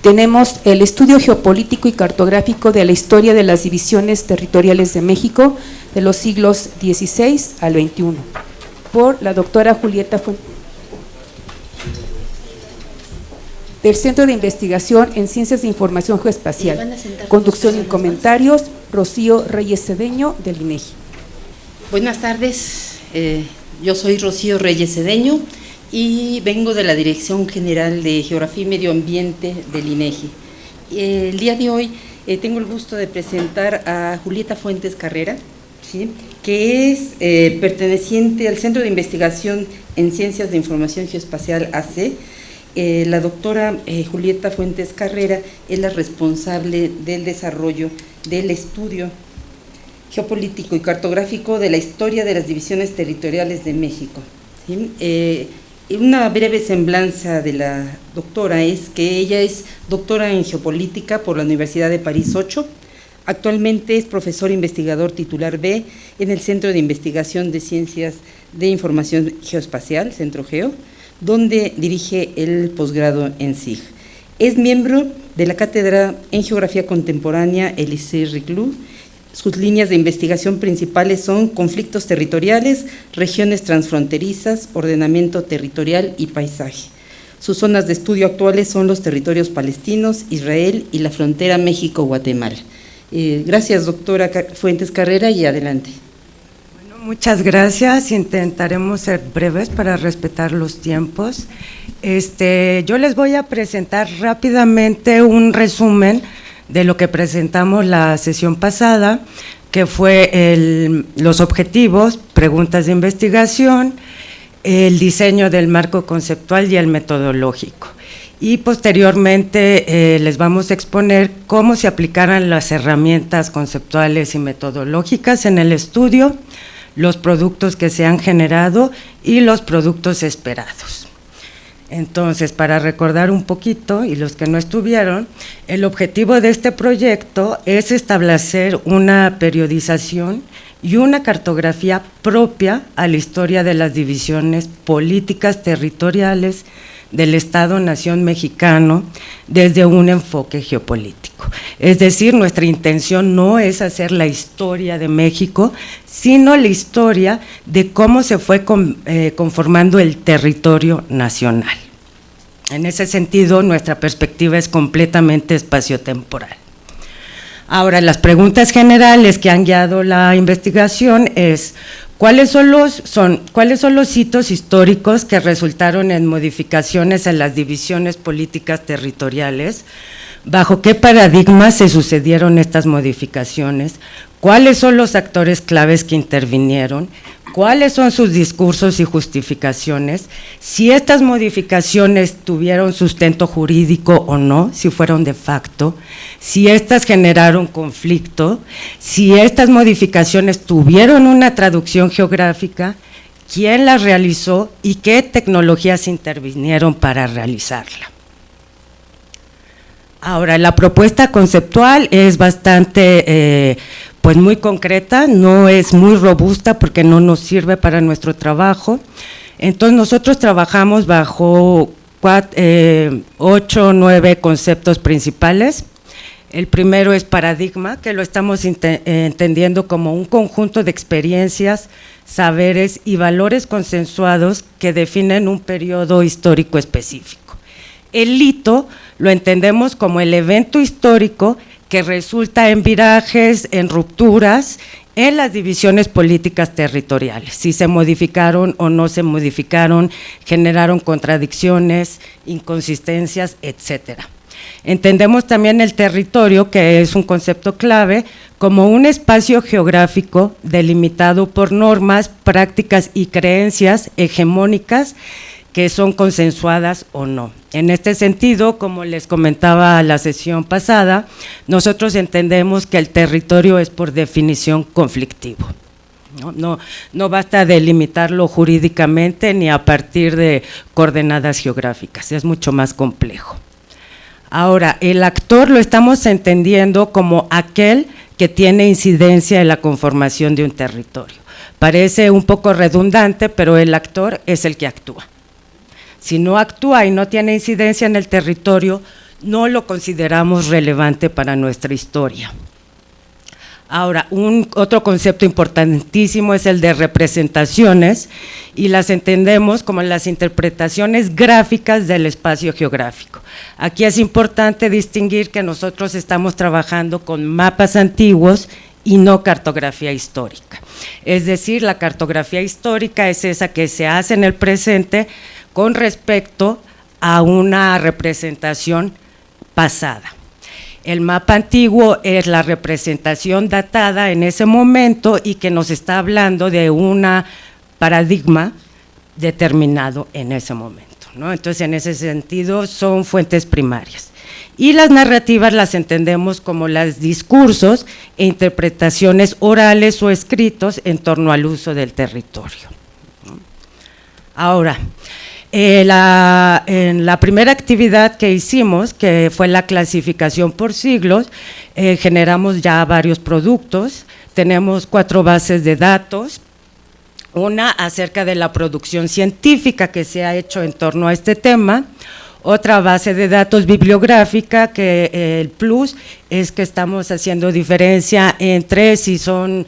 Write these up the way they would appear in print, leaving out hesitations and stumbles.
Tenemos el estudio geopolítico y cartográfico de la historia de las divisiones territoriales de México de los siglos XVI al XXI, por la doctora Julieta Fuentes, del Centro de Investigación en Ciencias de Información Geoespacial. Conducción y comentarios, Rocío Reyes Cedeño, del INEGI. Buenas tardes, yo soy Rocío Reyes Cedeño y vengo de la Dirección General de Geografía y Medio Ambiente del INEGI. El día de hoy tengo el gusto de presentar a Julieta Fuentes Carrera, ¿sí?, que es perteneciente al Centro de Investigación en Ciencias de Información Geoespacial AC. La doctora Julieta Fuentes Carrera es la responsable del desarrollo del estudio geopolítico y cartográfico de la historia de las divisiones territoriales de México, ¿sí? Una breve semblanza de la doctora es que ella es doctora en geopolítica por la Universidad de París 8, actualmente es profesor investigador titular B en el Centro de Investigación de Ciencias de Información Geoespacial, Centro Geo, donde dirige el posgrado en SIG. Es miembro de la Cátedra en Geografía Contemporánea Élysée-Reclus. Sus líneas de investigación principales son conflictos territoriales, regiones transfronterizas, ordenamiento territorial y paisaje. Sus zonas de estudio actuales son los territorios palestinos, Israel y la frontera México-Guatemala. Gracias, doctora Fuentes Carrera, y adelante. Bueno, muchas gracias. Intentaremos ser breves para respetar los tiempos. Yo les voy a presentar rápidamente un resumen de lo que presentamos la sesión pasada, que fue los objetivos, preguntas de investigación, el diseño del marco conceptual y el metodológico. Y posteriormente les vamos a exponer cómo se aplicarán las herramientas conceptuales y metodológicas en el estudio, los productos que se han generado y los productos esperados. Entonces, para recordar un poquito, y los que no estuvieron, el objetivo de este proyecto es establecer una periodización y una cartografía propia a la historia de las divisiones políticas territoriales del Estado-Nación mexicano desde un enfoque geopolítico. Es decir, nuestra intención no es hacer la historia de México, sino la historia de cómo se fue conformando el territorio nacional. En ese sentido, nuestra perspectiva es completamente espaciotemporal. Ahora, las preguntas generales que han guiado la investigación es: ¿cuáles son los hitos históricos que resultaron en modificaciones en las divisiones políticas territoriales? ¿Bajo qué paradigmas se sucedieron estas modificaciones? ¿Cuáles son los actores claves que intervinieron? ¿Cuáles son sus discursos y justificaciones? Si estas modificaciones tuvieron sustento jurídico o no, si fueron de facto, si estas generaron conflicto, si estas modificaciones tuvieron una traducción geográfica, quién las realizó y qué tecnologías intervinieron para realizarla. Ahora, la propuesta conceptual es bastante pues muy concreta, no es muy robusta porque no nos sirve para nuestro trabajo. Entonces nosotros trabajamos bajo 8 o 9 conceptos principales. El primero es paradigma, que lo estamos entendiendo como un conjunto de experiencias, saberes y valores consensuados que definen un periodo histórico específico. El hito lo entendemos como el evento histórico que resulta en virajes, en rupturas, en las divisiones políticas territoriales, si se modificaron o no se modificaron, generaron contradicciones, inconsistencias, etcétera. Entendemos también el territorio, que es un concepto clave, como un espacio geográfico delimitado por normas, prácticas y creencias hegemónicas que son consensuadas o no. En este sentido, como les comentaba la sesión pasada, nosotros entendemos que el territorio es por definición conflictivo. No basta delimitarlo jurídicamente ni a partir de coordenadas geográficas, es mucho más complejo. Ahora, el actor lo estamos entendiendo como aquel que tiene incidencia en la conformación de un territorio. Parece un poco redundante, pero el actor es el que actúa. Si no actúa y no tiene incidencia en el territorio, no lo consideramos relevante para nuestra historia. Ahora, otro concepto importantísimo es el de representaciones, y las entendemos como las interpretaciones gráficas del espacio geográfico. Aquí es importante distinguir que nosotros estamos trabajando con mapas antiguos y no cartografía histórica. Es decir, la cartografía histórica es esa que se hace en el presente con respecto a una representación pasada. El mapa antiguo es la representación datada en ese momento y que nos está hablando de un paradigma determinado en ese momento, ¿no? Entonces, en ese sentido, son fuentes primarias. Y las narrativas las entendemos como los discursos e interpretaciones orales o escritos en torno al uso del territorio. Ahora, en la primera actividad que hicimos, que fue la clasificación por siglos, generamos ya varios productos. Tenemos 4 bases de datos, una acerca de la producción científica que se ha hecho en torno a este tema, otra base de datos bibliográfica, que el plus es que estamos haciendo diferencia entre si son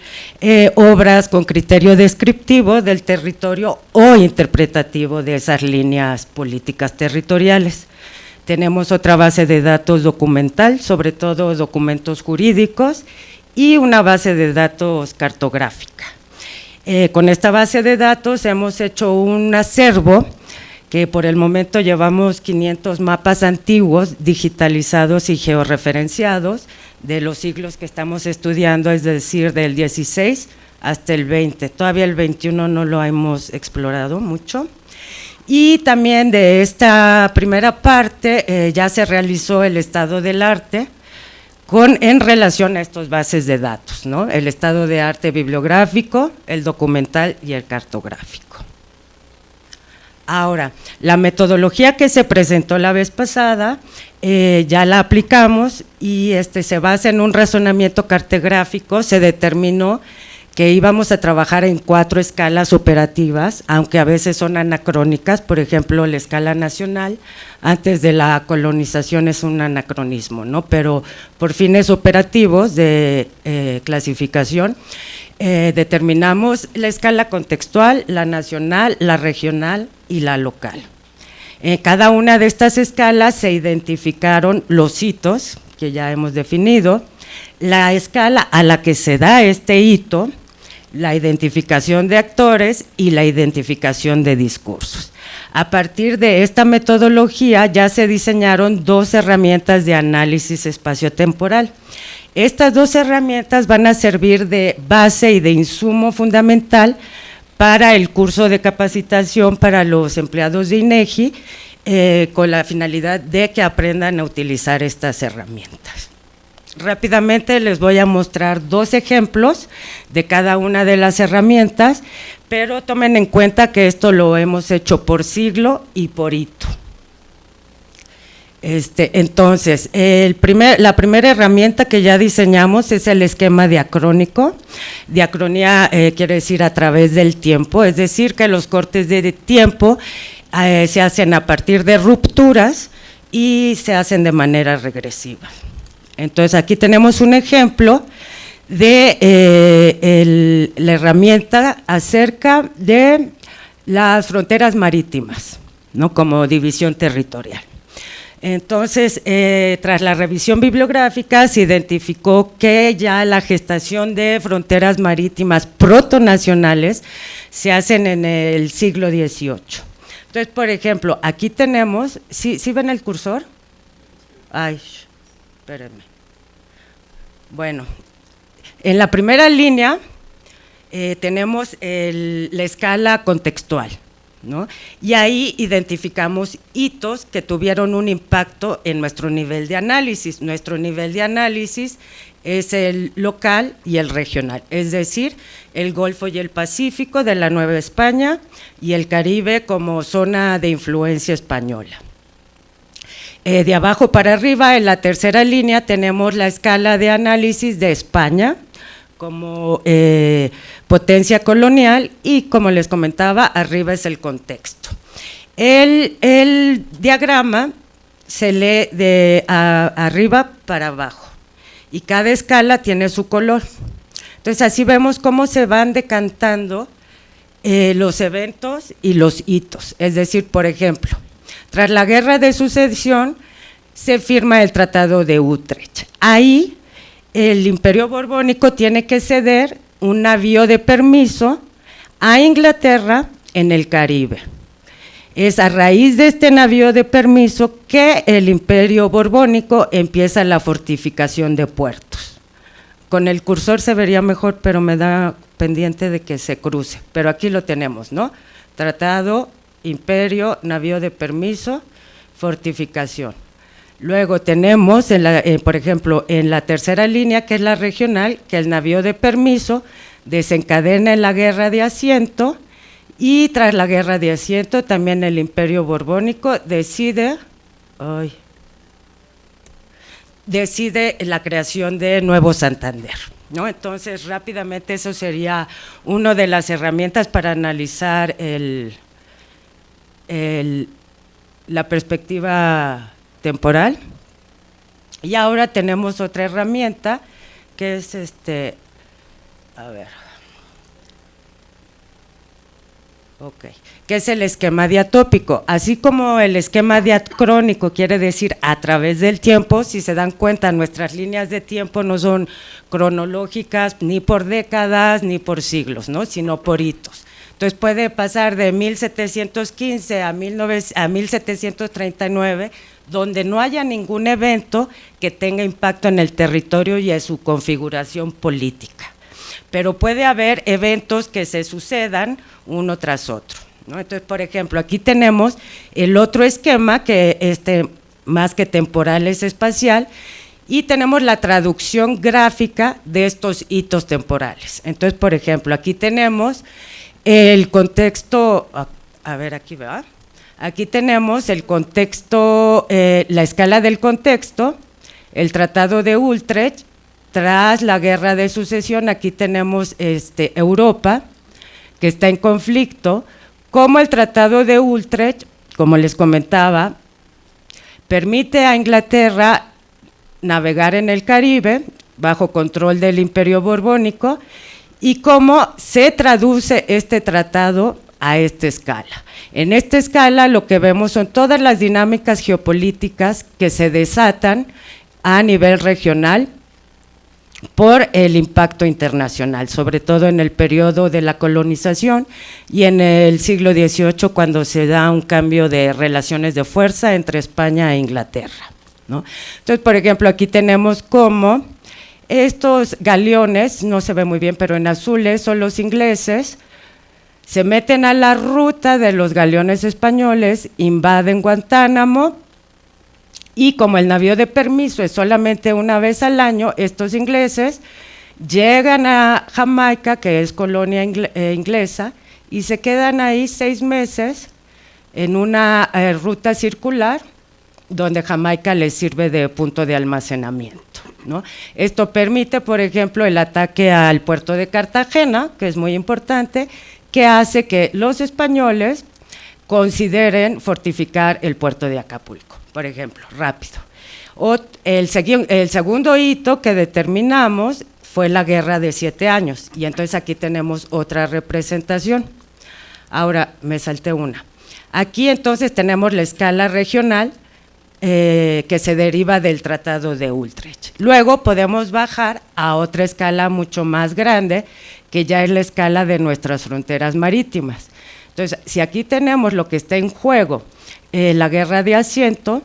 obras con criterio descriptivo del territorio o interpretativo de esas líneas políticas territoriales. Tenemos otra base de datos documental, sobre todo documentos jurídicos, y una base de datos cartográfica. Con esta base de datos hemos hecho un acervo que por el momento llevamos 500 mapas antiguos digitalizados y georreferenciados de los siglos que estamos estudiando, es decir, del 16 hasta el 20, todavía el 21 no lo hemos explorado mucho. Y también de esta primera parte ya se realizó el estado del arte en relación a estas bases de datos, ¿no? El estado de arte bibliográfico, el documental y el cartográfico. Ahora, la metodología que se presentó la vez pasada, ya la aplicamos y se basa en un razonamiento cartográfico. Se determinó que íbamos a trabajar en 4 escalas operativas, aunque a veces son anacrónicas. Por ejemplo, la escala nacional, antes de la colonización, es un anacronismo, ¿no? Pero por fines operativos de clasificación, determinamos la escala contextual, la nacional, la regional y la local. En cada una de estas escalas se identificaron los hitos que ya hemos definido, la escala a la que se da este hito, la identificación de actores y la identificación de discursos. A partir de esta metodología ya se diseñaron 2 herramientas de análisis espaciotemporal. Estas 2 herramientas van a servir de base y de insumo fundamental para el curso de capacitación para los empleados de INEGI, con la finalidad de que aprendan a utilizar estas herramientas. Rápidamente les voy a mostrar 2 ejemplos de cada una de las herramientas, pero tomen en cuenta que esto lo hemos hecho por siglo y por hito. Entonces, la primera herramienta que ya diseñamos es el esquema diacrónico. Diacronía quiere decir a través del tiempo, es decir, que los cortes de tiempo se hacen a partir de rupturas y se hacen de manera regresiva. Entonces, aquí tenemos un ejemplo de la herramienta acerca de las fronteras marítimas, ¿no? Como división territorial. Entonces, tras la revisión bibliográfica se identificó que ya la gestación de fronteras marítimas protonacionales se hacen en el siglo XVIII. Entonces, por ejemplo, aquí tenemos, ¿sí ven el cursor? Ay, espérenme. Bueno, en la primera línea tenemos la escala contextual, ¿no? Y ahí identificamos hitos que tuvieron un impacto en nuestro nivel de análisis. Nuestro nivel de análisis es el local y el regional, es decir, el Golfo y el Pacífico de la Nueva España y el Caribe como zona de influencia española. De abajo para arriba, en la tercera línea, tenemos la escala de análisis de España como potencia colonial y, como les comentaba, arriba es el contexto. El diagrama se lee de arriba para abajo y cada escala tiene su color. Entonces así vemos cómo se van decantando los eventos y los hitos. Es decir, por ejemplo, tras la Guerra de Sucesión se firma el Tratado de Utrecht. Ahí el Imperio Borbónico tiene que ceder un navío de permiso a Inglaterra en el Caribe. Es a raíz de este navío de permiso que el Imperio Borbónico empieza la fortificación de puertos. Con el cursor se vería mejor, pero me da pendiente de que se cruce. Pero aquí lo tenemos, ¿no? Tratado, imperio, navío de permiso, fortificación. Luego tenemos, por ejemplo, en la tercera línea, que es la regional, que el navío de permiso desencadena en la Guerra de Asiento, y tras la Guerra de Asiento también el Imperio Borbónico decide la creación de Nuevo Santander, ¿no? Entonces, rápidamente eso sería una de las herramientas para analizar la perspectiva temporal. Y ahora tenemos otra herramienta que es que es el esquema diatópico. Así como el esquema diacrónico quiere decir a través del tiempo, si se dan cuenta, nuestras líneas de tiempo no son cronológicas ni por décadas ni por siglos, ¿no? Sino por hitos. Entonces puede pasar de 1715 a 1739, donde no haya ningún evento que tenga impacto en el territorio y en su configuración política. Pero puede haber eventos que se sucedan uno tras otro, ¿no? Entonces, por ejemplo, aquí tenemos el otro esquema que más que temporal es espacial, y tenemos la traducción gráfica de estos hitos temporales. Entonces, por ejemplo, aquí tenemos el contexto, aquí tenemos el contexto, la escala del contexto, el Tratado de Utrecht. Tras la Guerra de Sucesión, aquí tenemos Europa, que está en conflicto, como el Tratado de Utrecht, como les comentaba, permite a Inglaterra navegar en el Caribe bajo control del Imperio Borbónico, y cómo se traduce este tratado a esta escala. En esta escala lo que vemos son todas las dinámicas geopolíticas que se desatan a nivel regional por el impacto internacional, sobre todo en el periodo de la colonización y en el siglo XVIII, cuando se da un cambio de relaciones de fuerza entre España e Inglaterra, ¿no? Entonces, por ejemplo, aquí tenemos cómo estos galeones, no se ve muy bien, pero en azules son los ingleses, se meten a la ruta de los galeones españoles, invaden Guantánamo, y como el navío de permiso es solamente una vez al año, estos ingleses llegan a Jamaica, que es colonia inglesa, y se quedan ahí 6 meses en una ruta circular, donde Jamaica les sirve de punto de almacenamiento, ¿no? Esto permite, por ejemplo, el ataque al puerto de Cartagena, que es muy importante, que hace que los españoles consideren fortificar el puerto de Acapulco, por ejemplo, rápido. El segundo hito que determinamos fue la Guerra de 7 años, y entonces aquí tenemos otra representación. Ahora, me salté una. Aquí entonces tenemos la escala regional, que se deriva del Tratado de Utrecht. Luego podemos bajar a otra escala mucho más grande, que ya es la escala de nuestras fronteras marítimas. Entonces, si aquí tenemos lo que está en juego, la Guerra de Asiento,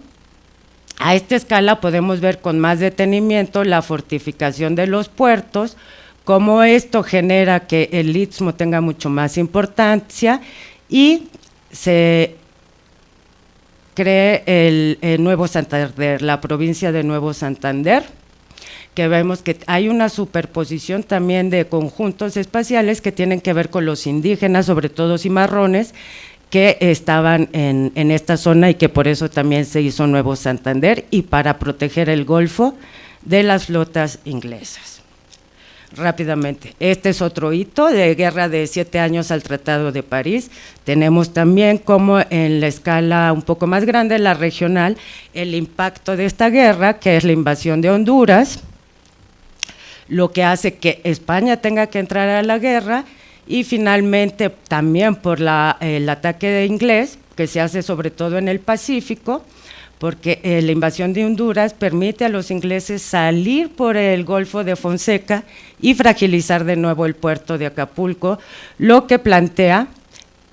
a esta escala podemos ver con más detenimiento la fortificación de los puertos, cómo esto genera que el istmo tenga mucho más importancia y se cree el Nuevo Santander, la provincia de Nuevo Santander, que vemos que hay una superposición también de conjuntos espaciales que tienen que ver con los indígenas, sobre todo cimarrones, que estaban en esta zona, y que por eso también se hizo Nuevo Santander, y para proteger el Golfo de las flotas inglesas. rápidamente. Este es otro hito de guerra de 7 años al Tratado de París. Tenemos también como en la escala un poco más grande, la regional, el impacto de esta guerra, que es la invasión de Honduras, lo que hace que España tenga que entrar a la guerra, y finalmente también por el ataque inglés, que se hace sobre todo en el Pacífico, porque la invasión de Honduras permite a los ingleses salir por el Golfo de Fonseca y fragilizar de nuevo el puerto de Acapulco, lo que plantea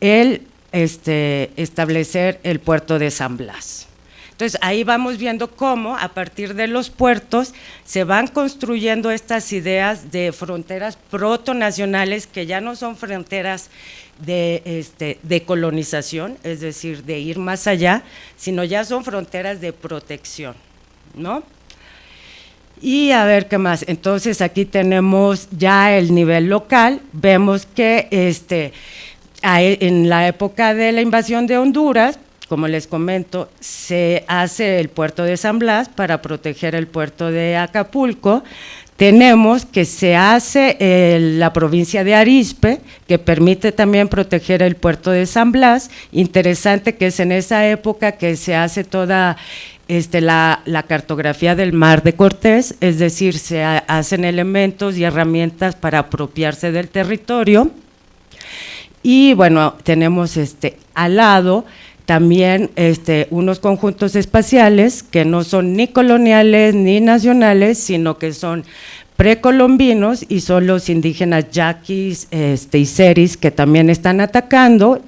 el establecer el puerto de San Blas. Entonces, ahí vamos viendo cómo a partir de los puertos se van construyendo estas ideas de fronteras protonacionales, que ya no son fronteras de colonización, es decir, de ir más allá, sino ya son fronteras de protección, ¿no? Y a ver qué más. Entonces, aquí tenemos ya el nivel local. Vemos que en la época de la invasión de Honduras, como les comento, se hace el puerto de San Blas para proteger el puerto de Acapulco. Tenemos que se hace la provincia de Arizpe, que permite también proteger el puerto de San Blas. Interesante que es en esa época que se hace toda la cartografía del Mar de Cortés, es decir, se hacen elementos y herramientas para apropiarse del territorio. Y bueno, tenemos al lado también unos conjuntos espaciales que no son ni coloniales ni nacionales, sino que son precolombinos, y son los indígenas yaquis y seris, que también están atacando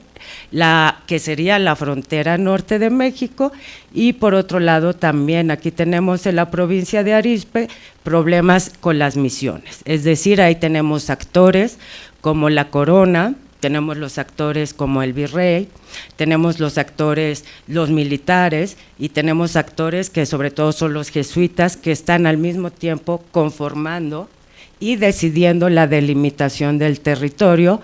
que sería la frontera norte de México. Y por otro lado también aquí tenemos en la provincia de Arizpe problemas con las misiones, es decir, ahí tenemos actores como la corona, tenemos los actores como el virrey, tenemos los actores, los militares, y tenemos actores que sobre todo son los jesuitas, que están al mismo tiempo conformando y decidiendo la delimitación del territorio,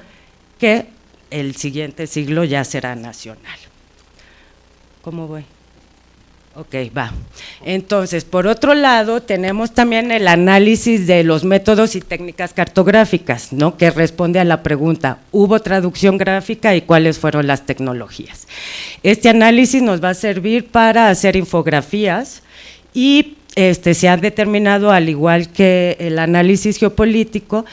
que el siguiente siglo ya será nacional. ¿Cómo voy? Ok, va. Entonces, por otro lado, tenemos también el análisis de los métodos y técnicas cartográficas, ¿no?, que responde a la pregunta, ¿hubo traducción gráfica y cuáles fueron las tecnologías? Este análisis nos va a servir para hacer infografías y se ha determinado, al igual que el análisis geopolítico,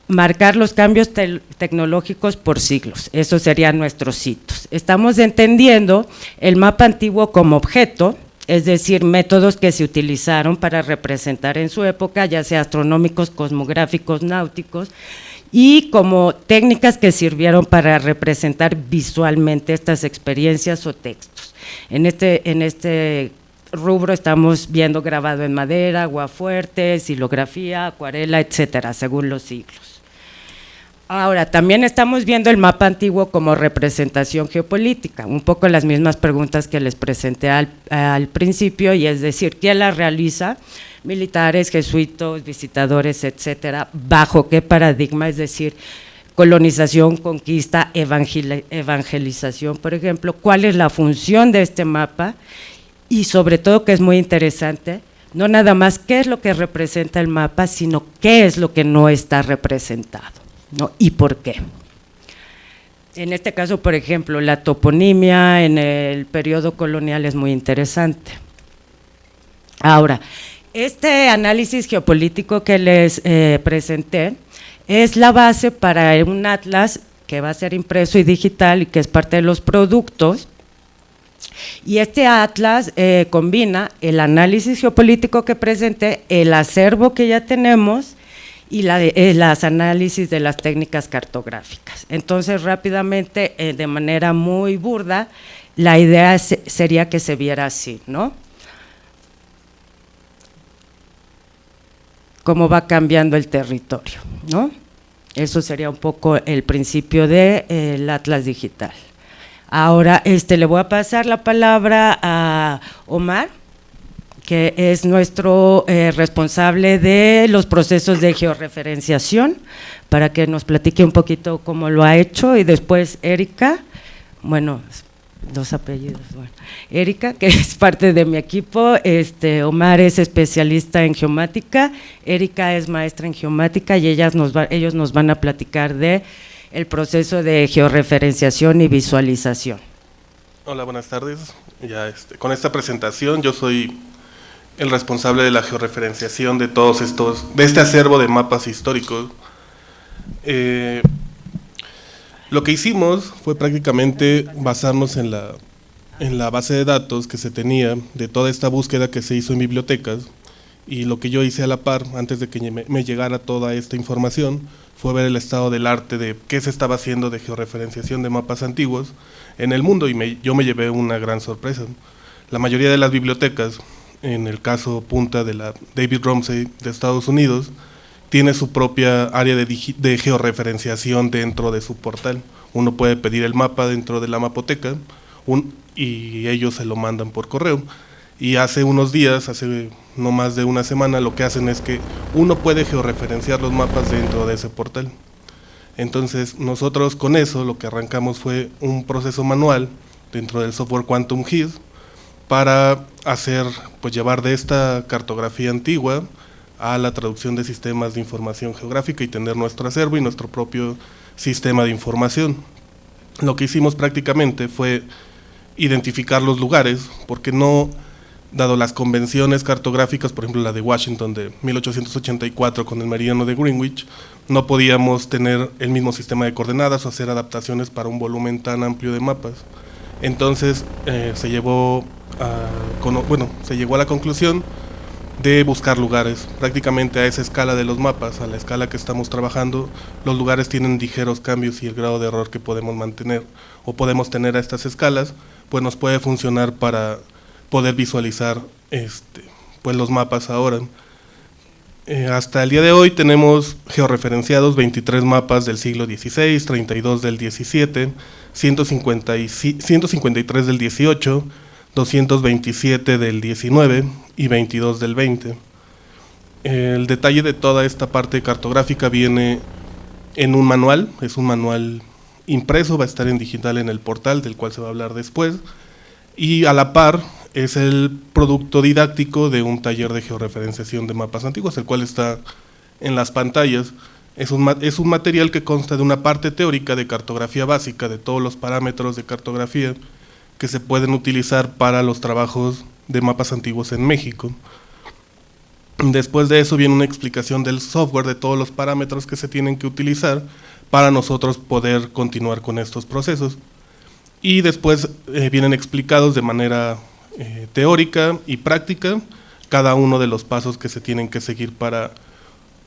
marcar los cambios tecnológicos por siglos. Esos serían nuestros hitos. Estamos entendiendo el mapa antiguo como objeto, es decir, métodos que se utilizaron para representar en su época, ya sea astronómicos, cosmográficos, náuticos, y como técnicas que sirvieron para representar visualmente estas experiencias o textos. En este rubro estamos viendo grabado en madera, aguafuerte, xilografía, acuarela, etcétera, según los siglos. Ahora, también estamos viendo el mapa antiguo como representación geopolítica, un poco las mismas preguntas que les presenté al principio, y es decir, ¿quién la realiza? Militares, jesuitas, visitadores, etcétera, ¿bajo qué paradigma? Es decir, colonización, conquista, evangelización, por ejemplo, ¿cuál es la función de este mapa? Y sobre todo, que es muy interesante, no nada más qué es lo que representa el mapa, sino qué es lo que no está representado, ¿no? ¿Y por qué? En este caso, por ejemplo, la toponimia en el periodo colonial es muy interesante. Ahora, este análisis geopolítico que les presenté es la base para un atlas que va a ser impreso y digital y que es parte de los productos. Y este atlas combina el análisis geopolítico que presenté, el acervo que ya tenemos y las análisis de las técnicas cartográficas. Entonces, rápidamente, de manera muy burda, la idea sería que se viera así, ¿no? Cómo va cambiando el territorio, ¿no? Eso sería un poco el principio del atlas digital. Ahora le voy a pasar la palabra a Omar, que es nuestro responsable de los procesos de georreferenciación, para que nos platique un poquito cómo lo ha hecho, y después Erika, bueno, los apellidos, bueno, Erika, que es parte de mi equipo, Omar es especialista en geomática, Erika es maestra en geomática y ellos nos van a platicar de el proceso de georreferenciación y visualización. Hola, buenas tardes. Con esta presentación yo soy el responsable de la georreferenciación de de este acervo de mapas históricos. Lo que hicimos fue prácticamente basarnos en la base de datos que se tenía de toda esta búsqueda que se hizo en bibliotecas, y lo que yo hice a la par, antes de que me llegara toda esta información, fue ver el estado del arte de qué se estaba haciendo de georreferenciación de mapas antiguos en el mundo, y yo me llevé una gran sorpresa. La mayoría de las bibliotecas, en el caso punta de la David Rumsey de Estados Unidos, tiene su propia área de georreferenciación dentro de su portal. Uno puede pedir el mapa dentro de la mapoteca y ellos se lo mandan por correo. Y hace unos días, hace no más de una semana, lo que hacen es que uno puede georreferenciar los mapas dentro de ese portal. Entonces nosotros con eso lo que arrancamos fue un proceso manual dentro del software Quantum GIS para llevar de esta cartografía antigua a la traducción de sistemas de información geográfica y tener nuestro acervo y nuestro propio sistema de información. Lo que hicimos prácticamente fue identificar los lugares, porque no, dado las convenciones cartográficas, por ejemplo la de Washington de 1884 con el meridiano de Greenwich, no podíamos tener el mismo sistema de coordenadas o hacer adaptaciones para un volumen tan amplio de mapas. Entonces se llegó a la conclusión de buscar lugares. Prácticamente a esa escala de los mapas, a la escala que estamos trabajando, los lugares tienen ligeros cambios y el grado de error que podemos mantener o podemos tener a estas escalas, pues nos puede funcionar para poder visualizar los mapas ahora. Hasta el día de hoy tenemos georreferenciados 23 mapas del siglo XVI, 32 del XVII, 153 del XVIII, 227 del 19 y 22 del 20. El detalle de toda esta parte cartográfica viene en un manual, es un manual impreso, va a estar en digital en el portal, del cual se va a hablar después, y a la par es el producto didáctico de un taller de georreferenciación de mapas antiguos, el cual está en las pantallas. Es un material que consta de una parte teórica de cartografía básica, de todos los parámetros de cartografía que se pueden utilizar para los trabajos de mapas antiguos en México. Después de eso viene una explicación del software, de todos los parámetros que se tienen que utilizar para nosotros poder continuar con estos procesos. Y después vienen explicados de manera teórica y práctica cada uno de los pasos que se tienen que seguir para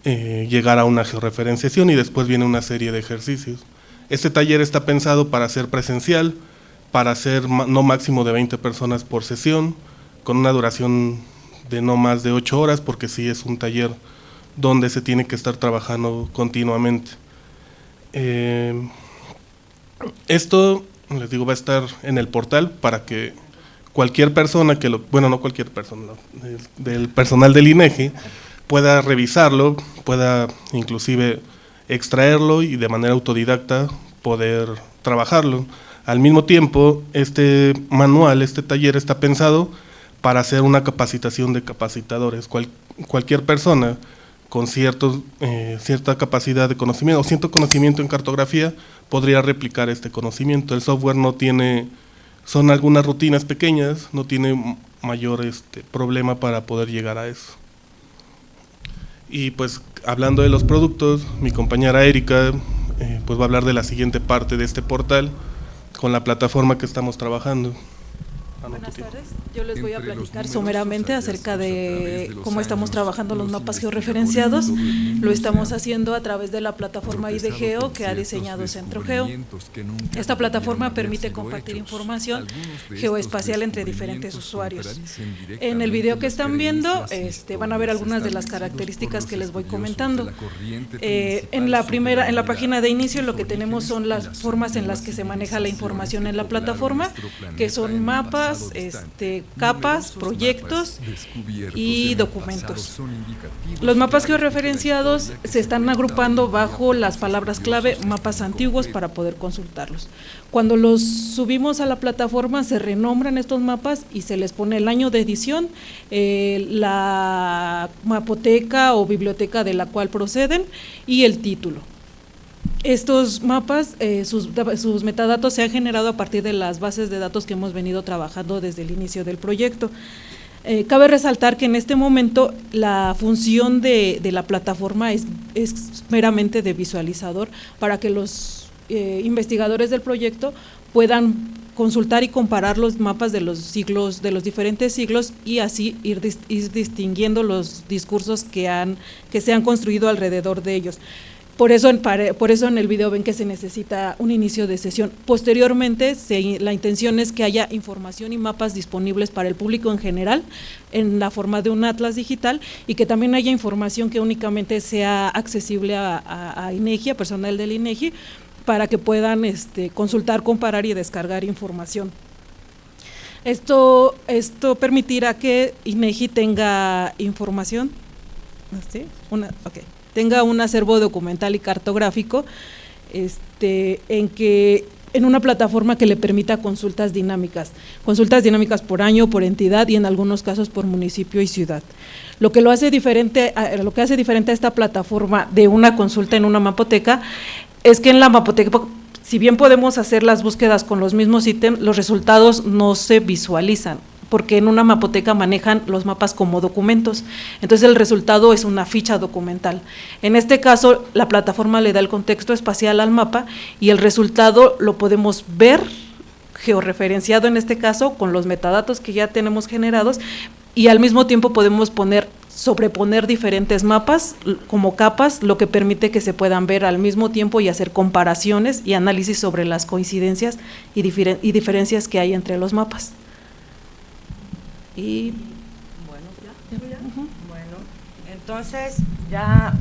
llegar a una georreferenciación, y después viene una serie de ejercicios. Este taller está pensado para ser presencial, para ser no máximo de 20 personas por sesión, con una duración de no más de 8 horas, porque sí es un taller donde se tiene que estar trabajando continuamente. Esto, les digo, va a estar en el portal para que cualquier persona no cualquier persona, del personal del INEGI pueda revisarlo, pueda inclusive extraerlo y de manera autodidacta poder trabajarlo. Al mismo tiempo, este manual, este taller está pensado para hacer una capacitación de capacitadores. Cualquier persona con cierta capacidad de conocimiento o cierto conocimiento en cartografía podría replicar este conocimiento. El software no tiene, son algunas rutinas pequeñas, no tiene mayor problema para poder llegar a eso. Y pues hablando de los productos, mi compañera Erika pues va a hablar de la siguiente parte de este portal con la plataforma que estamos trabajando. Buenas tardes, yo les voy a platicar someramente acerca de cómo estamos trabajando los mapas georreferenciados. Lo estamos haciendo a través de la plataforma IDGeo que ha diseñado CentroGeo. Esta plataforma permite compartir información geoespacial entre diferentes usuarios. En el video que están viendo van a ver algunas de las características que les voy comentando. En la página de inicio lo que tenemos son las formas en las que se maneja la información en la plataforma, que son mapas, mapas, capas, proyectos y documentos. Los mapas georreferenciados se están agrupando bajo las palabras clave mapas antiguos para poder consultarlos. Cuando los subimos a la plataforma se renombran estos mapas y se les pone el año de edición, la mapoteca o biblioteca de la cual proceden y el título. Estos mapas, sus metadatos se han generado a partir de las bases de datos que hemos venido trabajando desde el inicio del proyecto. Cabe resaltar que en este momento la función de la plataforma es meramente de visualizador para que los investigadores del proyecto puedan consultar y comparar los mapas de los siglos, de los diferentes siglos, y así ir distinguiendo los discursos que se han construido alrededor de ellos. Por eso en el video ven que se necesita un inicio de sesión. Posteriormente, la intención es que haya información y mapas disponibles para el público en general en la forma de un atlas digital, y que también haya información que únicamente sea accesible a INEGI, a personal del INEGI, para que puedan consultar, comparar y descargar información. Esto permitirá que INEGI tenga información, ¿sí? Tenga un acervo documental y cartográfico en una plataforma que le permita consultas dinámicas por año, por entidad y en algunos casos por municipio y ciudad. Lo que hace diferente a esta plataforma de una consulta en una mapoteca es que en la mapoteca, si bien podemos hacer las búsquedas con los mismos ítems, los resultados no se visualizan, porque en una mapoteca manejan los mapas como documentos, entonces el resultado es una ficha documental. En este caso, la plataforma le da el contexto espacial al mapa y el resultado lo podemos ver georreferenciado, en este caso, con los metadatos que ya tenemos generados, y al mismo tiempo podemos sobreponer diferentes mapas como capas, lo que permite que se puedan ver al mismo tiempo y hacer comparaciones y análisis sobre las coincidencias y diferencias que hay entre los mapas. Y bueno, entonces ya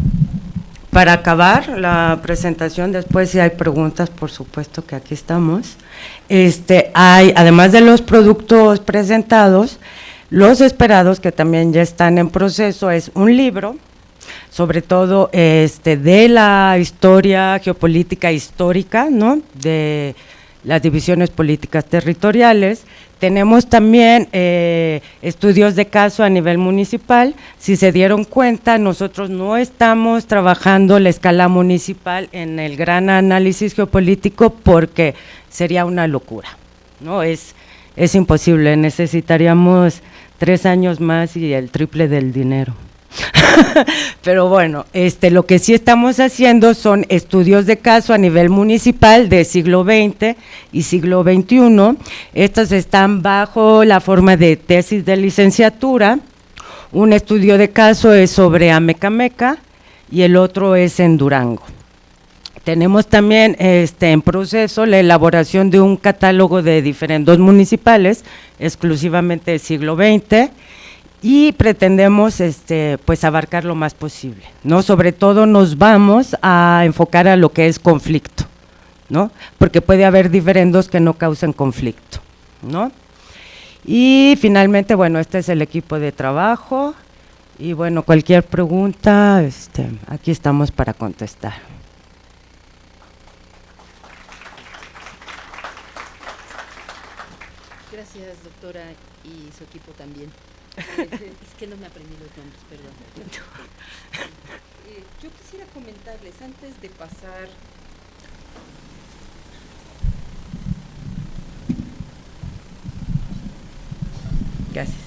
para acabar la presentación, después si hay preguntas, por supuesto que aquí estamos. Hay, además de los productos presentados, los esperados que también ya están en proceso, es un libro, sobre todo de la historia geopolítica histórica, ¿no?, de las divisiones políticas territoriales. Tenemos también estudios de caso a nivel municipal. Si se dieron cuenta, nosotros no estamos trabajando la escala municipal en el gran análisis geopolítico porque sería una locura, ¿no? Es imposible, necesitaríamos 3 años más y el triple del dinero. Pero bueno, lo que sí estamos haciendo son estudios de caso a nivel municipal de siglo XX y siglo XXI. Estos están bajo la forma de tesis de licenciatura. Un estudio de caso es sobre Amecameca y el otro es en Durango. Tenemos también en proceso la elaboración de un catálogo de diferendos municipales, exclusivamente del siglo XX, y pretendemos pues abarcar lo más posible, ¿no? Sobre todo nos vamos a enfocar a lo que es conflicto, ¿no? Porque puede haber diferendos que no causen conflicto, ¿no? Y finalmente, bueno, este es el equipo de trabajo y bueno, cualquier pregunta, aquí estamos para contestar. Gracias, doctora, y su equipo también. Es que no me aprendí los nombres, perdón. Yo quisiera comentarles, antes de pasar… Gracias.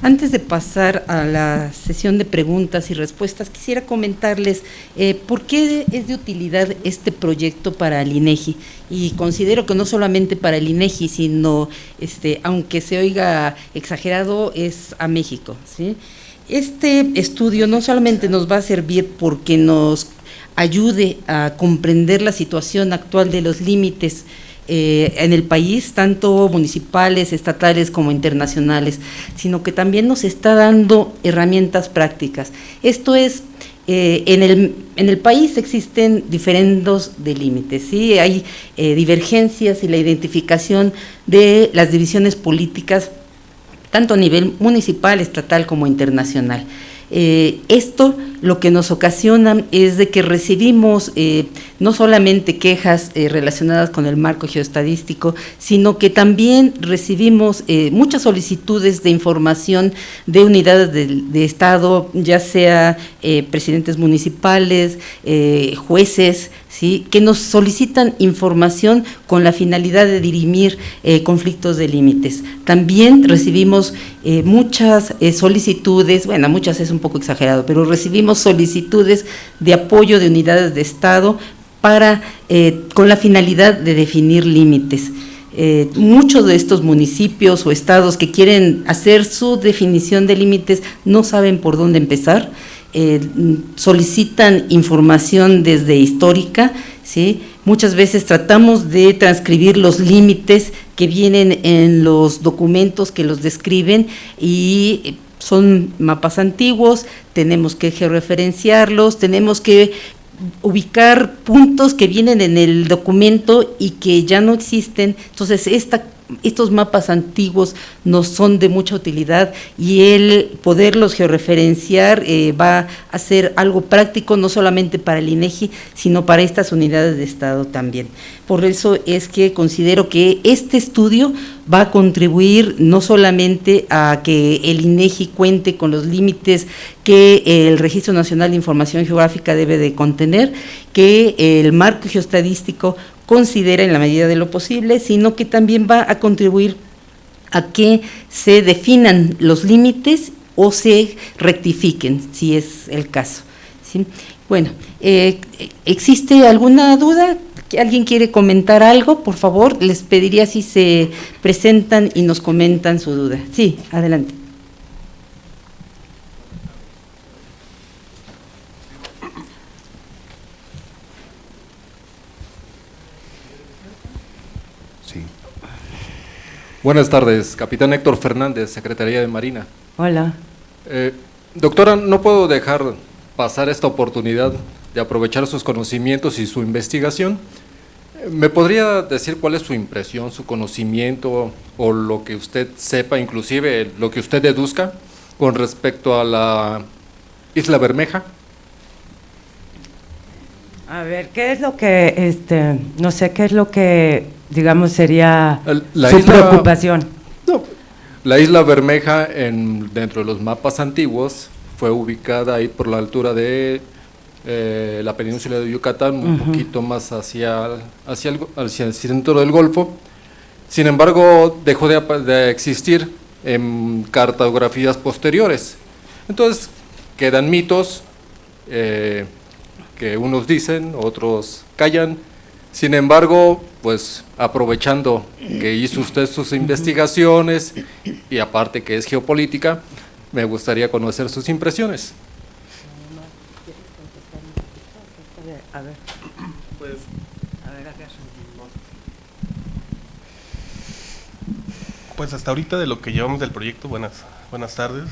Antes de pasar a la sesión de preguntas y respuestas, quisiera comentarles por qué es de utilidad este proyecto para el INEGI, y considero que no solamente para el INEGI, sino, aunque se oiga exagerado, es a México, ¿sí? Este estudio no solamente nos va a servir porque nos ayude a comprender la situación actual de los límites en el país, tanto municipales, estatales como internacionales, sino que también nos está dando herramientas prácticas. Esto es en el país existen diferentes límites, ¿sí? Hay divergencias y la identificación de las divisiones políticas, tanto a nivel municipal, estatal como internacional. Esto lo que nos ocasiona es de que recibimos no solamente quejas relacionadas con el marco geoestadístico, sino que también recibimos muchas solicitudes de información de unidades de Estado, ya sea presidentes municipales, jueces, ¿sí?, que nos solicitan información con la finalidad de dirimir conflictos de límites. También recibimos muchas solicitudes, bueno, muchas es un poco exagerado, pero recibimos solicitudes de apoyo de unidades de Estado para, con la finalidad de definir límites. Muchos de estos municipios o estados que quieren hacer su definición de límites no saben por dónde empezar, solicitan información desde histórica, ¿sí? Muchas veces tratamos de transcribir los límites que vienen en los documentos que los describen y son mapas antiguos, tenemos que georreferenciarlos, tenemos que ubicar puntos que vienen en el documento y que ya no existen. Entonces estos mapas antiguos nos son de mucha utilidad y el poderlos georreferenciar va a ser algo práctico no solamente para el INEGI, sino para estas unidades de Estado también. Por eso es que considero que este estudio va a contribuir no solamente a que el INEGI cuente con los límites que el Registro Nacional de Información Geográfica debe de contener, que el marco geoestadístico considera en la medida de lo posible, sino que también va a contribuir a que se definan los límites o se rectifiquen, si es el caso, ¿sí? Bueno, ¿existe alguna duda? ¿Alguien quiere comentar algo? Por favor, les pediría si se presentan y nos comentan su duda. Sí, adelante. Sí. Buenas tardes, capitán Héctor Fernández, Secretaría de Marina. Hola. Doctora, no puedo dejar pasar esta oportunidad de aprovechar sus conocimientos y su investigación. ¿Me podría decir cuál es su impresión, su conocimiento o lo que usted sepa, inclusive lo que usted deduzca con respecto a la Isla Bermeja? A ver, ¿qué es lo que, no sé, qué es lo que, digamos, sería su preocupación? No, la Isla Bermeja, dentro de los mapas antiguos, fue ubicada ahí por la altura de la península de Yucatán, un poquito más hacia el centro del Golfo. Sin embargo, dejó de existir en cartografías posteriores. Entonces, quedan mitos que unos dicen, otros callan. Sin embargo, pues aprovechando que hizo usted sus investigaciones y aparte que es geopolítica, me gustaría conocer sus impresiones. A ver. Pues, pues hasta ahorita de lo que llevamos del proyecto, buenas tardes,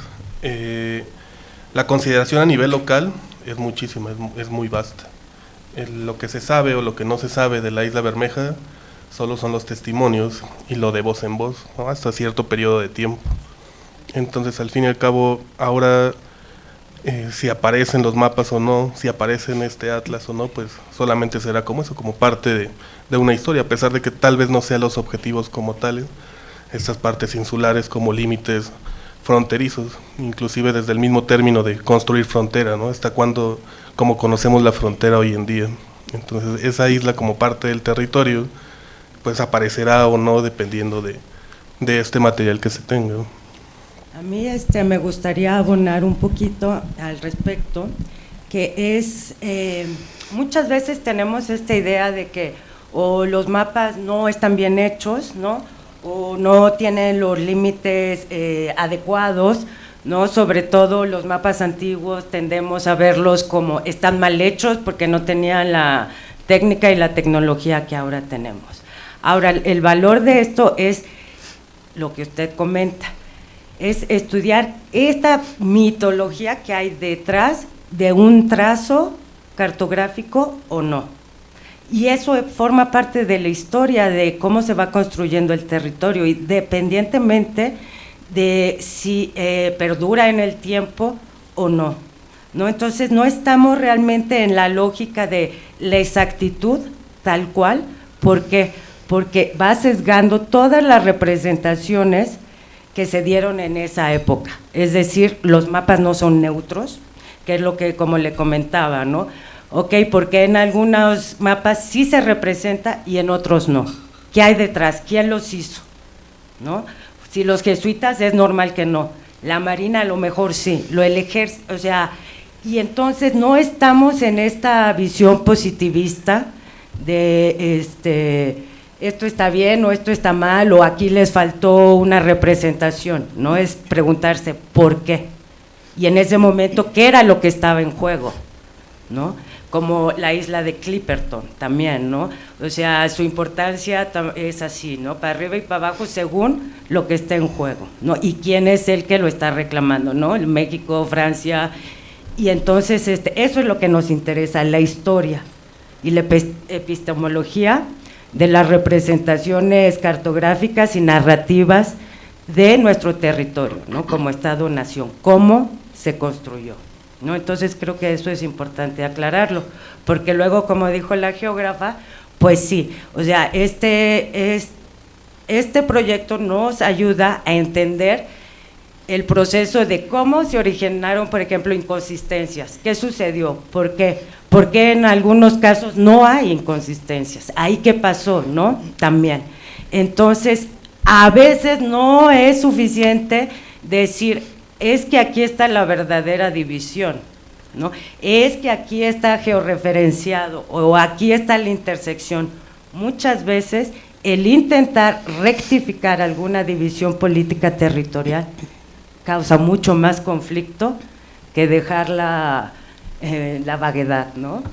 la consideración a nivel local es muchísima, es muy vasta. Lo que se sabe o lo que no se sabe de la Isla Bermeja solo son los testimonios y lo de voz en voz, ¿no?, hasta cierto periodo de tiempo. Entonces, al fin y al cabo, ahora si aparecen los mapas o no, si aparece en este atlas o no, pues solamente será como eso, como parte de una historia, a pesar de que tal vez no sean los objetivos como tales, estas partes insulares como límites fronterizos, inclusive desde el mismo término de construir frontera, ¿no?, hasta cuándo, como conocemos la frontera hoy en día. Entonces, esa isla como parte del territorio, pues aparecerá o no dependiendo de este material que se tenga. A mí me gustaría abonar un poquito al respecto, que es, muchas veces tenemos esta idea de que o los mapas no están bien hechos, ¿no?, o no tienen los límites adecuados, ¿no? Sobre todo los mapas antiguos tendemos a verlos como están mal hechos porque no tenían la técnica y la tecnología que ahora tenemos. Ahora, el valor de esto es lo que usted comenta, es estudiar esta mitología que hay detrás de un trazo cartográfico o no. Y eso forma parte de la historia de cómo se va construyendo el territorio, independientemente de si perdura en el tiempo o no, ¿no? Entonces no estamos realmente en la lógica de la exactitud tal cual, ¿por qué? Porque va sesgando todas las representaciones que se dieron en esa época, es decir, los mapas no son neutros, que es lo que como le comentaba, ¿no? Ok, porque en algunos mapas sí se representa y en otros no. ¿Qué hay detrás? ¿Quién los hizo? ¿No? Si los jesuitas es normal que no, la Marina a lo mejor sí, el ejército, o sea, y entonces no estamos en esta visión positivista de esto está bien o esto está mal o aquí les faltó una representación, no es preguntarse por qué y en ese momento qué era lo que estaba en juego, ¿no? Como la isla de Clipperton también, ¿no? O sea, su importancia es así, ¿no? Para arriba y para abajo según lo que está en juego, ¿no? Y quién es el que lo está reclamando, ¿no? México, Francia, y entonces eso es lo que nos interesa, la historia y la epistemología de las representaciones cartográficas y narrativas de nuestro territorio, ¿no? Como Estado-nación, cómo se construyó, ¿no? Entonces creo que eso es importante aclararlo, porque luego, como dijo la geógrafa, pues sí, o sea, este proyecto nos ayuda a entender el proceso de cómo se originaron, por ejemplo, inconsistencias. ¿Qué sucedió? ¿Por qué? Porque en algunos casos no hay inconsistencias. ¿Ahí qué pasó? ¿No? También. Entonces, a veces no es suficiente decir, es que aquí está la verdadera división, ¿no? Es que aquí está georreferenciado o aquí está la intersección. Muchas veces el intentar rectificar alguna división política territorial causa mucho más conflicto que dejar la vaguedad, ¿no?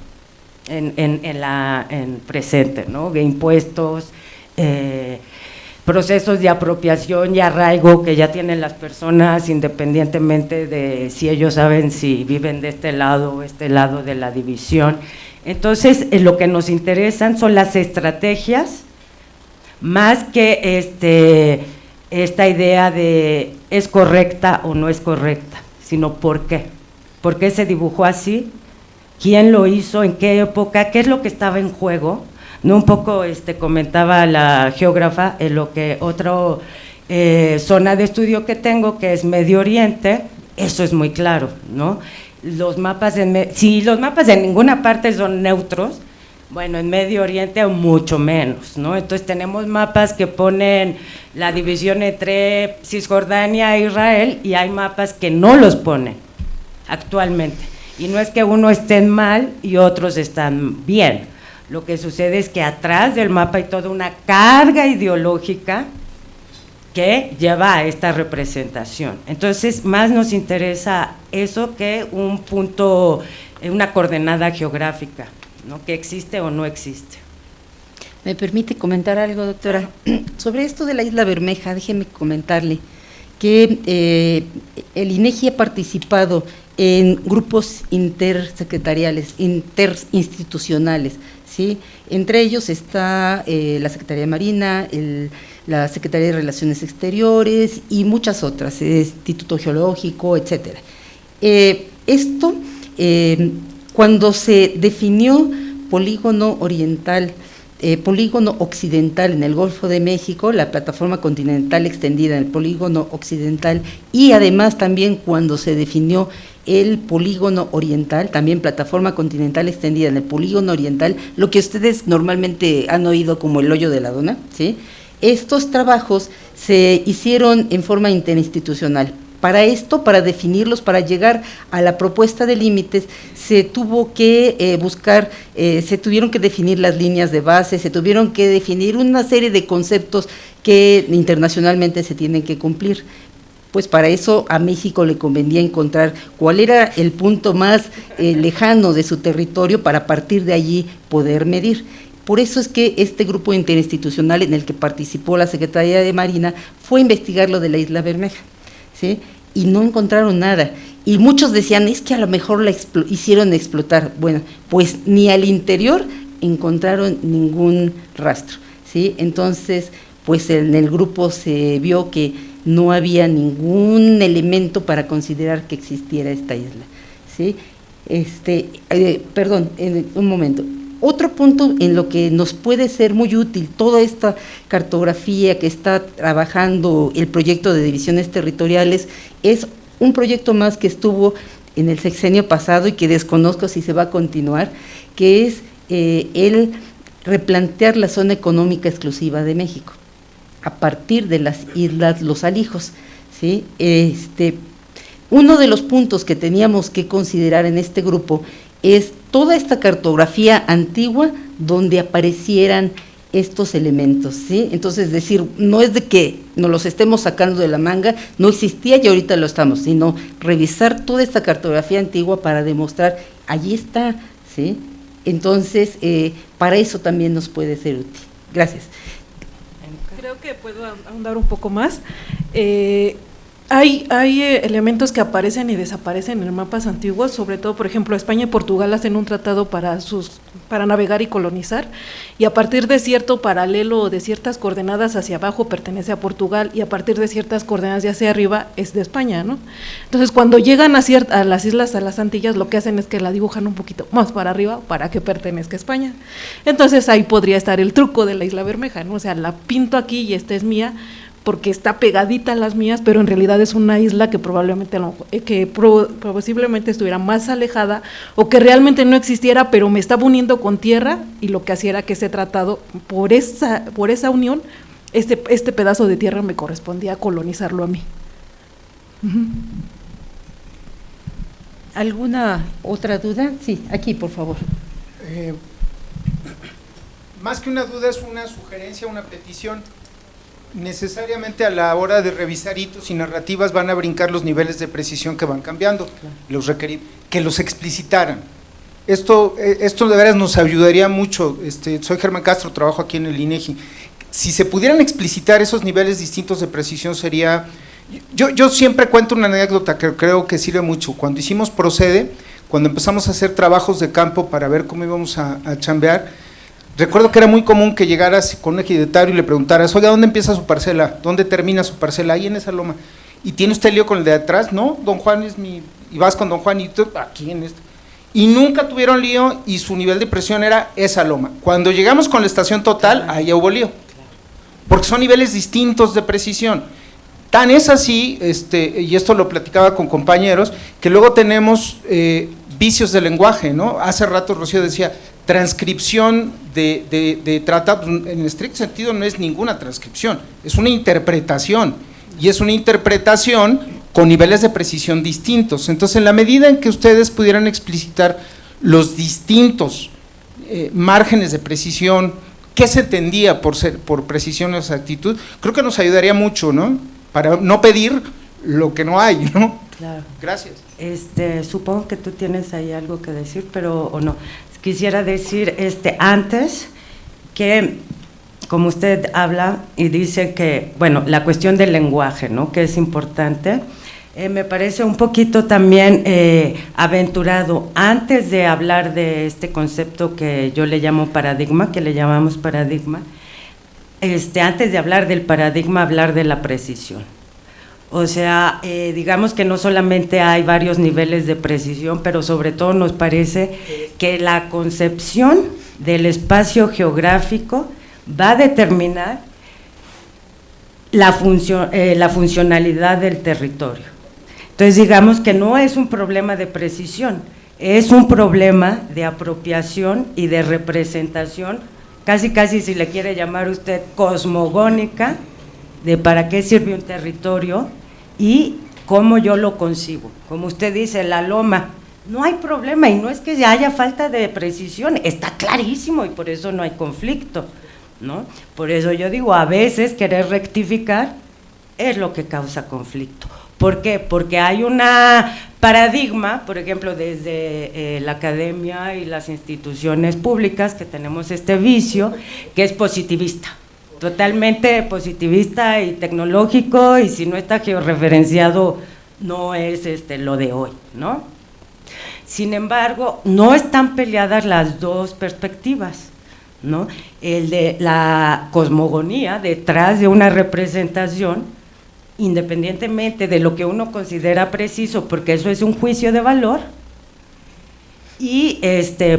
En presente, ¿no? De impuestos, procesos de apropiación y arraigo que ya tienen las personas independientemente de si ellos saben si viven de este lado o este lado de la división. Entonces, lo que nos interesan son las estrategias más que esta idea de es correcta o no es correcta, sino por qué. ¿Por qué se dibujó así? ¿Quién lo hizo? ¿En qué época? ¿Qué es lo que estaba en juego? No, un poco comentaba la geógrafa en lo que otra zona de estudio que tengo, que es Medio Oriente, eso es muy claro, ¿no? Los mapas, si los mapas en ninguna parte son neutros, bueno, en Medio Oriente mucho menos, ¿no? Entonces tenemos mapas que ponen la división entre Cisjordania e Israel y hay mapas que no los ponen actualmente. Y no es que uno estén mal y otros están bien. Lo que sucede es que atrás del mapa hay toda una carga ideológica que lleva a esta representación. Entonces, más nos interesa eso que un punto, una coordenada geográfica, ¿no? Que existe o no existe. ¿Me permite comentar algo, doctora? Sobre esto de la Isla Bermeja, déjeme comentarle que el INEGI ha participado en grupos intersecretariales, interinstitucionales, ¿sí? Entre ellos está la Secretaría de Marina, la Secretaría de Relaciones Exteriores y muchas otras, Instituto Geológico, etcétera. Esto, cuando se definió polígono oriental, polígono occidental en el Golfo de México, la plataforma continental extendida en el polígono occidental, y además también cuando se definió el polígono oriental, también plataforma continental extendida en el polígono oriental, lo que ustedes normalmente han oído como el hoyo de la dona, ¿sí? Estos trabajos se hicieron en forma interinstitucional. Para esto, para definirlos, para llegar a la propuesta de límites, se tuvo que se tuvieron que definir las líneas de base, se tuvieron que definir una serie de conceptos que internacionalmente se tienen que cumplir. Pues para eso a México le convenía encontrar cuál era el punto más lejano de su territorio para partir de allí poder medir. Por eso es que este grupo interinstitucional en el que participó la Secretaría de Marina fue a investigar lo de la Isla Bermeja, ¿sí? Y no encontraron nada. y muchos decían, es que a lo mejor la hicieron explotar. Bueno, pues ni al interior encontraron ningún rastro, ¿sí? Entonces, pues en el grupo se vio que no había ningún elemento para considerar que existiera esta isla, ¿sí? Perdón, un momento. Otro punto en lo que nos puede ser muy útil toda esta cartografía que está trabajando el proyecto de divisiones territoriales es un proyecto más que estuvo en el sexenio pasado y que desconozco si se va a continuar, que es el replantear la zona económica exclusiva de México a partir de las islas Los Alijos, ¿sí? Uno de los puntos que teníamos que considerar en este grupo es toda esta cartografía antigua donde aparecieran estos elementos, ¿sí? Entonces, decir, no es de que nos los estemos sacando de la manga, no existía y ahorita lo estamos, sino revisar toda esta cartografía antigua para demostrar, allí está, ¿sí? Entonces, para eso también nos puede ser útil. Gracias. Creo que puedo ahondar un poco más. Hay elementos que aparecen y desaparecen en mapas antiguos, sobre todo, por ejemplo, España y Portugal hacen un tratado para navegar y colonizar, y a partir de cierto paralelo o de ciertas coordenadas hacia abajo pertenece a Portugal, y a partir de ciertas coordenadas de hacia arriba es de España, ¿no? Entonces, cuando llegan a las islas, a las Antillas, lo que hacen es que la dibujan un poquito más para arriba para que pertenezca a España. Entonces, ahí podría estar el truco de la Isla Bermeja, ¿no? O sea, la pinto aquí y esta es mía, porque está pegadita a las mías, pero en realidad es una isla que posiblemente estuviera más alejada o que realmente no existiera, pero me estaba uniendo con tierra, y lo que hacía era que ese tratado, por esa unión, este pedazo de tierra me correspondía colonizarlo a mí. ¿Alguna otra duda? Sí, aquí, por favor. Más que una duda, es una sugerencia, una petición. Necesariamente a la hora de revisar hitos y narrativas van a brincar los niveles de precisión que van cambiando, que los explicitaran. Esto de veras nos ayudaría mucho. Soy Germán Castro, trabajo aquí en el INEGI. Si se pudieran explicitar esos niveles distintos de precisión sería… Yo siempre cuento una anécdota que creo que sirve mucho. Cuando hicimos Procede, cuando empezamos a hacer trabajos de campo para ver cómo íbamos a chambear, recuerdo que era muy común que llegaras con un ejidatario y le preguntaras, oiga, ¿dónde empieza su parcela? ¿Dónde termina su parcela? Ahí en esa loma. ¿Y tiene usted lío con el de atrás? No, don Juan es mi… Y vas con don Juan y tú, aquí en este… Y nunca tuvieron lío y su nivel de presión era esa loma. Cuando llegamos con la estación total, ahí ya hubo lío. Porque son niveles distintos de precisión. Tan es así, y esto lo platicaba con compañeros, que luego tenemos vicios de lenguaje, ¿no? Hace rato Rocío decía… transcripción de tratados, en estricto sentido no es ninguna transcripción, es una interpretación, y es una interpretación con niveles de precisión distintos. Entonces, en la medida en que ustedes pudieran explicitar los distintos márgenes de precisión, qué se entendía por precisión o exactitud, creo que nos ayudaría mucho, ¿no? Para no pedir lo que no hay, ¿no? Claro. Gracias. Supongo que tú tienes ahí algo que decir, pero o no. Quisiera decir antes que, como usted habla y dice que, bueno, la cuestión del lenguaje, ¿no?, que es importante, me parece un poquito también aventurado, antes de hablar de este concepto que yo le llamo paradigma, que le llamamos paradigma, antes de hablar del paradigma, hablar de la precisión. O sea, digamos que no solamente hay varios niveles de precisión, pero sobre todo nos parece que la concepción del espacio geográfico va a determinar la funcionalidad del territorio. Entonces, digamos que no es un problema de precisión, es un problema de apropiación y de representación, casi si le quiere llamar usted cosmogónica, de para qué sirve un territorio y cómo yo lo concibo. Como usted dice, la loma, no hay problema, y no es que haya falta de precisión, está clarísimo y por eso no hay conflicto, ¿no? Por eso yo digo, a veces querer rectificar es lo que causa conflicto. ¿Por qué? Porque hay una paradigma, por ejemplo, desde la academia y las instituciones públicas, que tenemos este vicio, que es positivista. Totalmente positivista y tecnológico, y si no está georreferenciado no es lo de hoy, ¿no? Sin embargo, no están peleadas las dos perspectivas, ¿no? El de la cosmogonía detrás de una representación, independientemente de lo que uno considera preciso, porque eso es un juicio de valor, y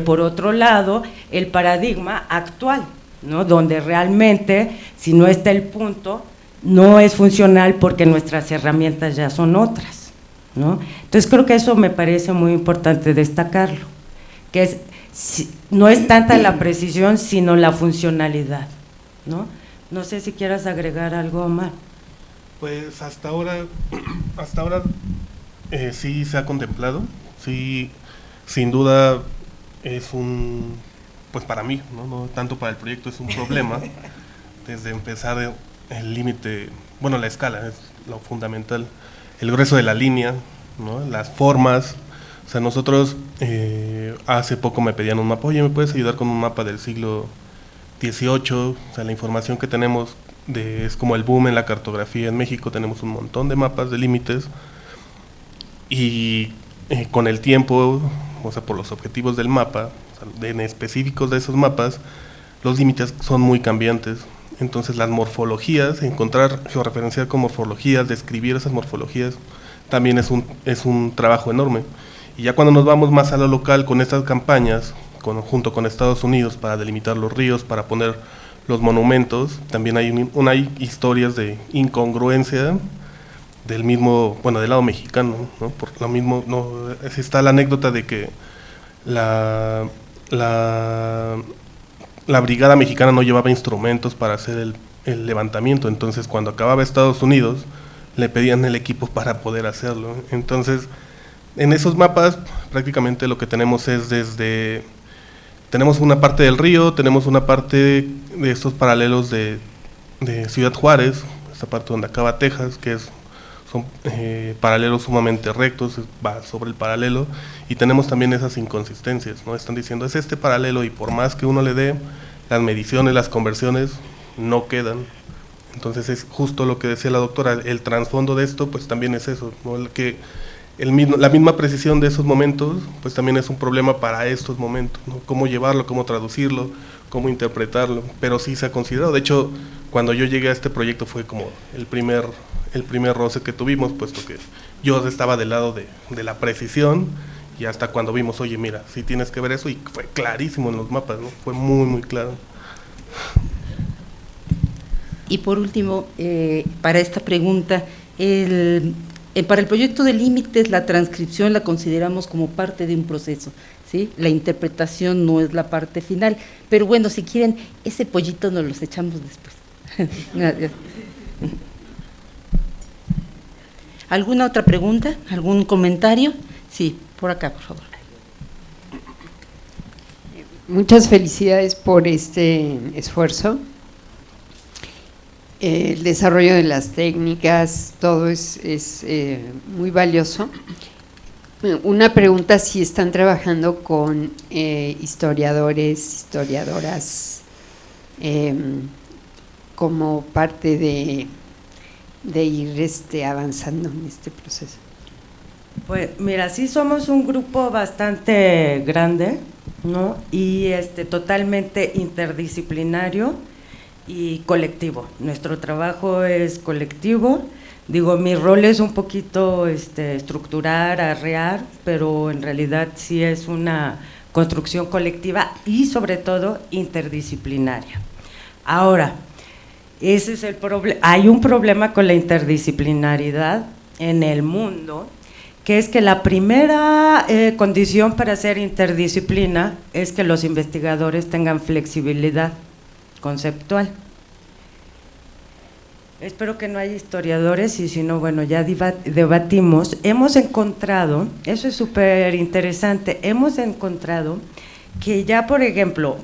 por otro lado, el paradigma actual, ¿no? Donde realmente, si no está el punto, no es funcional porque nuestras herramientas ya son otras, ¿no? Entonces creo que eso me parece muy importante destacarlo, que no es tanta la precisión, sino la funcionalidad, ¿no? No sé si quieras agregar algo, Omar. Pues hasta ahora sí se ha contemplado, sí, sin duda es pues para mí, no tanto para el proyecto, es un problema, desde empezar el límite, bueno, la escala es lo fundamental, el grueso de la línea, ¿no? Las formas. O sea, nosotros hace poco me pedían un mapa, oye, ¿me puedes ayudar con un mapa del siglo XVIII? O sea, la información que tenemos es como el boom en la cartografía en México, tenemos un montón de mapas de límites y con el tiempo, o sea, por los objetivos del mapa, o sea, en específicos de esos mapas, los límites son muy cambiantes. Entonces las morfologías, encontrar, georreferenciar con morfologías, describir esas morfologías, también es un trabajo enorme. Y ya cuando nos vamos más a lo local con estas campañas, junto con Estados Unidos para delimitar los ríos, para poner los monumentos, también hay historias de incongruencia del mismo, bueno, del lado mexicano, ¿no? Por lo mismo, está la anécdota de que la brigada mexicana no llevaba instrumentos para hacer el levantamiento, entonces cuando acababa Estados Unidos le pedían el equipo para poder hacerlo. Entonces en esos mapas prácticamente lo que tenemos es tenemos una parte del río, tenemos una parte de estos paralelos de Ciudad Juárez, esta parte donde acaba Texas, que son paralelos sumamente rectos, va sobre el paralelo, y tenemos también esas inconsistencias, ¿no? Están diciendo, es este paralelo, y por más que uno le dé, las mediciones, las conversiones, no quedan. Entonces es justo lo que decía la doctora, el trasfondo de esto, pues también es eso, ¿no? La misma precisión de esos momentos, pues también es un problema para estos momentos, ¿no? Cómo llevarlo, cómo traducirlo, cómo interpretarlo, pero sí se ha considerado. De hecho, cuando yo llegué a este proyecto fue como el primer roce que tuvimos, puesto que yo estaba del lado de la precisión, y hasta cuando vimos, oye, mira, sí tienes que ver eso, y fue clarísimo en los mapas, ¿no? Fue muy, muy claro. Y por último, para esta pregunta, para el proyecto de límites, la transcripción la consideramos como parte de un proceso, ¿sí? La interpretación no es la parte final, pero bueno, si quieren, ese pollito nos los echamos después. Gracias. ¿Alguna otra pregunta? ¿Algún comentario? Sí, por acá, por favor. Muchas felicidades por este esfuerzo. El desarrollo de las técnicas, todo es muy valioso. Una pregunta, si están trabajando con historiadores, historiadoras, como parte de ir avanzando en este proceso. Pues mira, sí somos un grupo bastante grande, ¿no? Y totalmente interdisciplinario y colectivo. Nuestro trabajo es colectivo. Digo, mi rol es un poquito estructurar, arrear, pero en realidad sí es una construcción colectiva y sobre todo interdisciplinaria. Ahora, ese es el problema. Hay un problema con la interdisciplinaridad en el mundo, que es que la primera condición para ser interdisciplina es que los investigadores tengan flexibilidad conceptual. Espero que no haya historiadores, y si no, bueno, ya debatimos. Hemos encontrado, eso es súper interesante, hemos encontrado que ya, por ejemplo,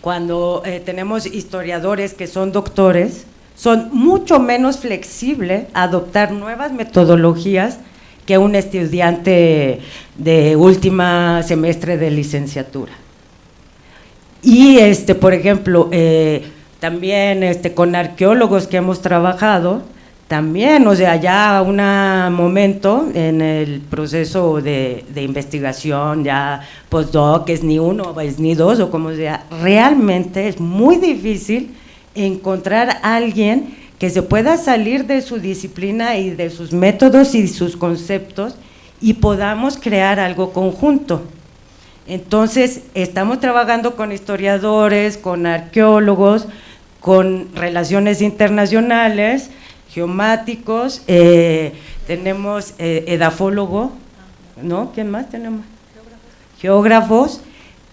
cuando tenemos historiadores que son doctores, son mucho menos flexibles a adoptar nuevas metodologías que un estudiante de última semestre de licenciatura. Y por ejemplo, también con arqueólogos que hemos trabajado, también, o sea, ya un momento en el proceso de investigación, ya postdoc, es ni uno, es ni dos, o como sea, realmente es muy difícil encontrar a alguien que se pueda salir de su disciplina y de sus métodos y sus conceptos y podamos crear algo conjunto. Entonces, estamos trabajando con historiadores, con arqueólogos, con relaciones internacionales, geomáticos, tenemos edafólogo, ¿no? ¿Quién más tenemos? Geógrafos,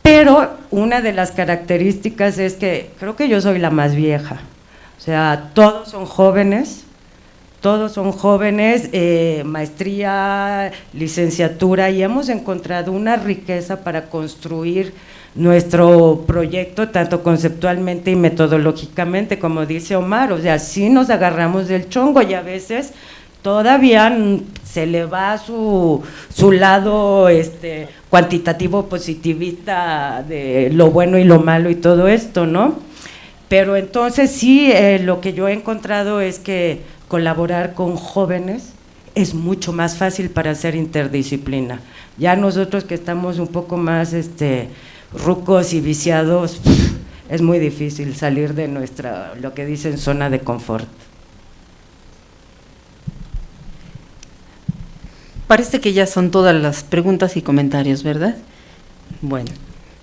pero una de las características es que creo que yo soy la más vieja, o sea, todos son jóvenes, maestría, licenciatura, y hemos encontrado una riqueza para construir nuestro proyecto, tanto conceptualmente y metodológicamente, como dice Omar, o sea, sí nos agarramos del chongo y a veces todavía se le va su lado cuantitativo positivista de lo bueno y lo malo y todo esto, ¿no? Pero entonces sí, lo que yo he encontrado es que colaborar con jóvenes es mucho más fácil para hacer interdisciplina. Ya nosotros que estamos un poco más rucos y viciados, es muy difícil salir de nuestra, lo que dicen, zona de confort. Parece que ya son todas las preguntas y comentarios, ¿verdad? Bueno,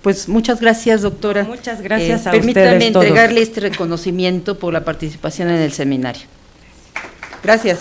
pues muchas gracias, doctora. Muchas gracias a ustedes todos. Permítame entregarle este reconocimiento por la participación en el seminario. Gracias.